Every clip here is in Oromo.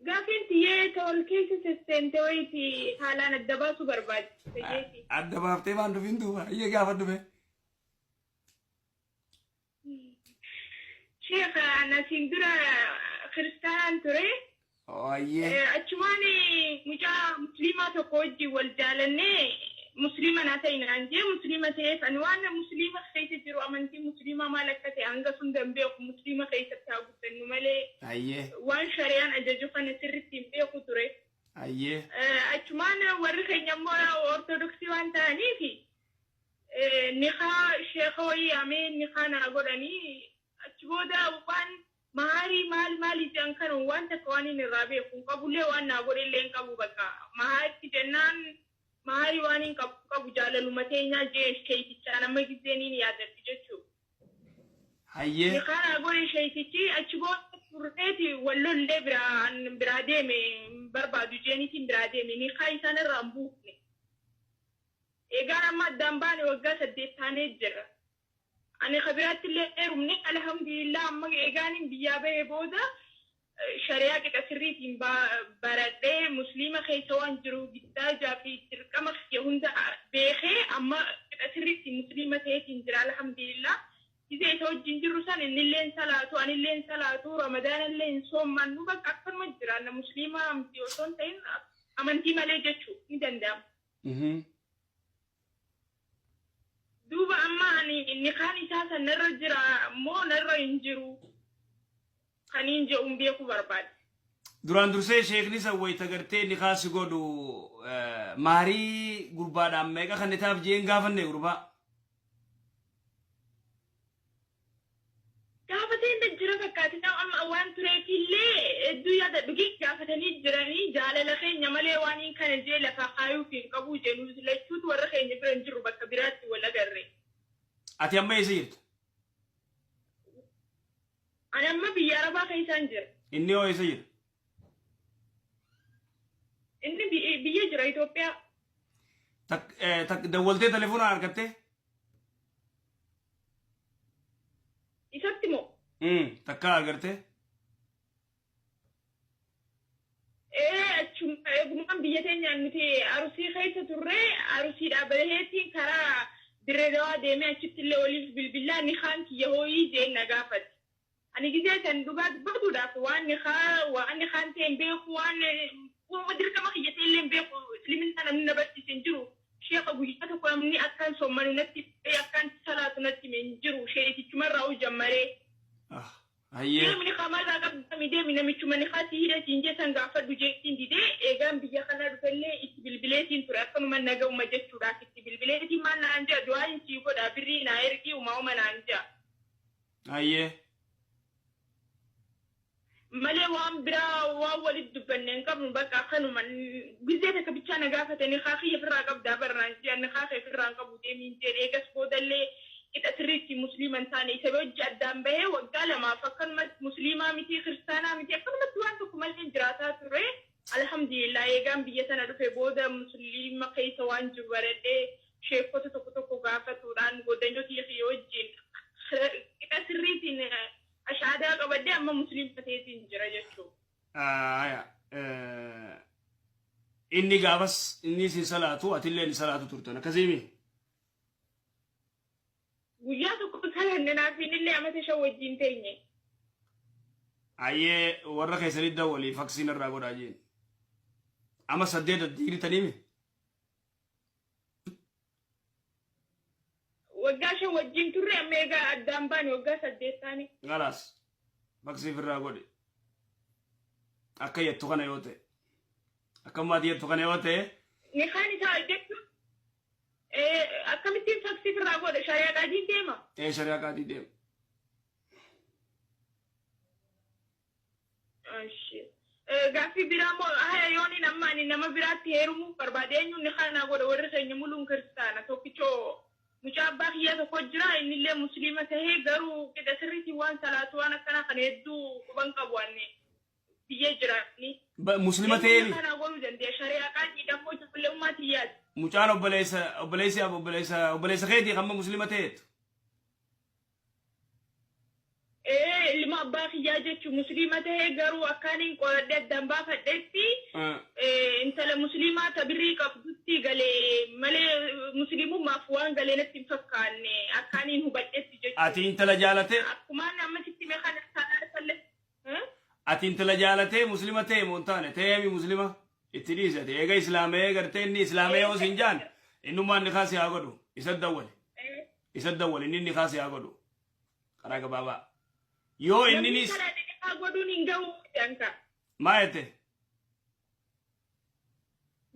قافين تيه تول كيس سستنتوي في حالان الدباسو برباد تيجي الدبابتي ما عنده فيندو هي قافة دبي شيخ أنا سندرا خريستان تري أيه أشواني مجا مسلمة تقوجي والجالني مسلمة ناتين عندي مسلمة تيف أنوانا مسلمة خيسة جرو أمانتي مسلمة مالكتي أنغا سندن بيوك مسلمة خيسة تاقو تنمالي أيه وان شريان أجاجو خانسرتين بيوكو تري أيه أشواني ورخي نمورا أورتودوكسي وان تاني في نخا شيخوي أمين نخا ناغوراني أشبودا وان mahari mali jankan wanta kwani ni rabe kun kabule wanna gore len kabu baka mahari jennan mahari wani kabu jalalu matenya je shay kitana magizeni ni ya tafi jechu haye ni kana gore shay kici a cigo fureti wallo lebra an brade me barbadu jeni tin brade me ni kai sanar rambu ne e gara madam bani wagga sadde tane jira أنا خبرت اللي رمني الحمد لله ما إيجاني بيابة بودا شريعة كسرتين برادة مسلمة خيسوان جرو جدا جابي تركما يهوندا بخي أما كسرتين مسلمة تيتين جرا الحمد لله إذا يسوي جنجروسان إن اللين صلاة أن اللين صلاة رمضان اللين صوم من نبغى أكثر من جرا أنا مسلمة أم تيوسون تين أمانتي مالي جتشو ندندام دوبا أما أني خاني ساسا نرجع مو نرى ينجرو خاني ينجو بيكو برباد duraan dursee sheekni sawwayta gartee ni kaasi godhu maarii gurbaadhaan meeqa kan itaaf jeen gaafanne gurbaa gaafateen dajjira fakkaatina amma waan tureefillee hedduu yaada dhugi gaafatanii jiranii jaalala keenya malee waan hin kana jee lafa kaayuuf hin qabu jenuu lachuutu warra keenya bira hin jirru bakka biraatti wal agarre ati amma eessa jirta ani amma biyya arabaa keessaan jira inni hoo eessa jira inni biyya jira Itoophiyaa tak dawwaltee telefoonaan argattee isatti moo takka agartee achuma eegumaan biyya teenyaan nuti arusii keessa turre arusii dhaabbateetiin karaa dirree dawaa deemee achitti illee waliif bilbilaa ni kaan kiyya hooyii jeen na gaafate ani gizee san dhugaa dubbatuudhaaf waan ni kaan ta'een beeku waan dirqama kiyya ta'e illee beeku isliminaa namni na barsiise hin jiru sheekha guyyaa tokko namni akkaan soomanu natti akkaan salaatu natti hin jiru sheetichumarraa ujammaree hayyee namni qamarraa qabdami deemi namichuma ni kaati hidhatiin jesan gaafadhu jeettiin didee eegaan biyya kana dhufellee itti bilbileetiin ture akkanuma naga'uma jechuudhaaf itti bilbileetiin maan naan jea du'aa hin sii godhaa birrii naa ergii umaa'uma naan jea hayyee malee waan biraa waan walitti dubbanne hin qabnu bakka akkanuma gizee takka bichaa na gaafatanii haa kiyya firraa qabdaa barnaan jean haa kee firraan qabu deemiin jedhee eegas boodallee ita sirriitti musliiman taane isa hojii addaan bahee waggaa lamaaf akkanumatti musliimaa miti kiristaanaa miti akkanumatti waan tokko malee jiraataa ture alhamdulillah eegaan biyya sana dhufe booda musliima keessa waan jiru baradhee sheekota tokko gaafatuudhaan goddanyooti fi wajjin ita sirriitiin ashaadaa qabadde amma musliima ta'eetiin jira jechuudha. inni gaafas inni si salaatu atillee ni salaatu turtan akkasiimi. guyyaa tokko salanne naaf illee amata shan wajjin teenye. Ayyee warra keessanii dawwalii faksiin irraa godhaa jeen. Ama 8 digiritaniimi. waggaa shan wajjin turre amma egaa addaan baane waggaa 8 taane. Galaas faksii irraa godhe. Akka yettu kana yoo ta'e. Akka maatii yettu kana yoo ta'e. Ni kaan isaa jechuun akkamittiin faksii irraa godhe shari'aa qaadii deema. Shari'aa qaadii deema. Gaaffii biraa moo yooni nama biraatti heerumuu barbaade eenyuun ni kaanaa godhe warri keenya muluun kiristaana tokkichoo mucaa abbaa kiyyaa tokko jira innillee musliima tahee garuu qida sirriitiin waan salaatu waan akkanaa kan hedduu quban qabu wanne biyyee jiraatni. Musliima ta'eemi. Kanaa godhuu dandeenya shari'aa qaadii dammoo ijoollee ummaatii yaadu. Mucaan obboleessa keetii hamma musliima ta'eetu. ilma abbaa kiyyaa jechuun musliima ta'ee garuu akkaaniin qoradhee addaan baafadheetti intala musliimaa tabirrii qabdutti galee malee musliimummaaf waan galee natti hin fakkaanne akkaaniin hubadheetti jechuudha. Ati intala jaalatee? Akkuma amma sitti mee kana saalaan ati intala jaalatee musliima ta'e moo hin taane ta'eemi musliima itti dhiisate eega islaamee gartee inni islaamee yoo siin jaan innummaan ni kaasee haa godhu isa dawwale inni ni kaasee haa godhu karaa gabaabaa. Yo inni ni godhuun hin ga'u danka. Maa jette?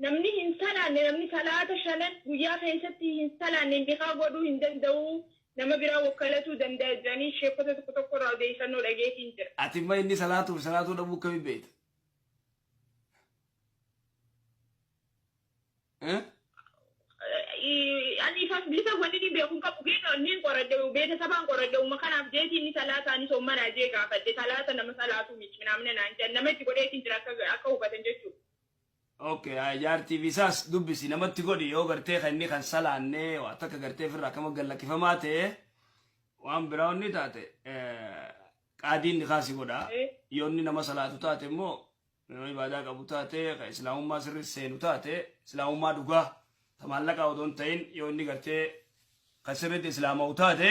Namni hin salaanne namni salaata shanan guyyaa keessatti hin salaanne niqaa godhuu hin danda'u nama biraa wakkalatuu danda'a jedhanii sheekota tokko tokko irraa odeeffannoo dhageetiin jira. Ati immoo inni salaatuu dhabuu akkamiin beekta? Ani ifas bilisa wanni ni beekun qabu geeno ni qoradde beeta sabaan qoradde kanaaf jeetii ni salaataa ni sommanaa jee gaafadde salaata nama salaatu miti namni naan jedhan nama itti godheetiin jira akka hubatan jechuudha. Okay, jaartii bisaas dubbisi namatti godhi yoo gartee kan inni kan salaannee waa takka gartee firraa akkama gallakkifamaa ta'e waan biraa onni taate qaadiin ni kaasi godha. Yoo inni nama salaatu taate immoo nama ibaadaa qabu taate kan islaamummaa sirri seenu taate islaamummaa dhugaa maallaqa odoon ta'in yoo inni gartee kan sirriitti islaama'u taate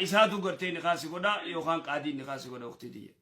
isaatu gartee ni kaasi godha yookaan qaadiin ni kaasi godha waqtii diyya.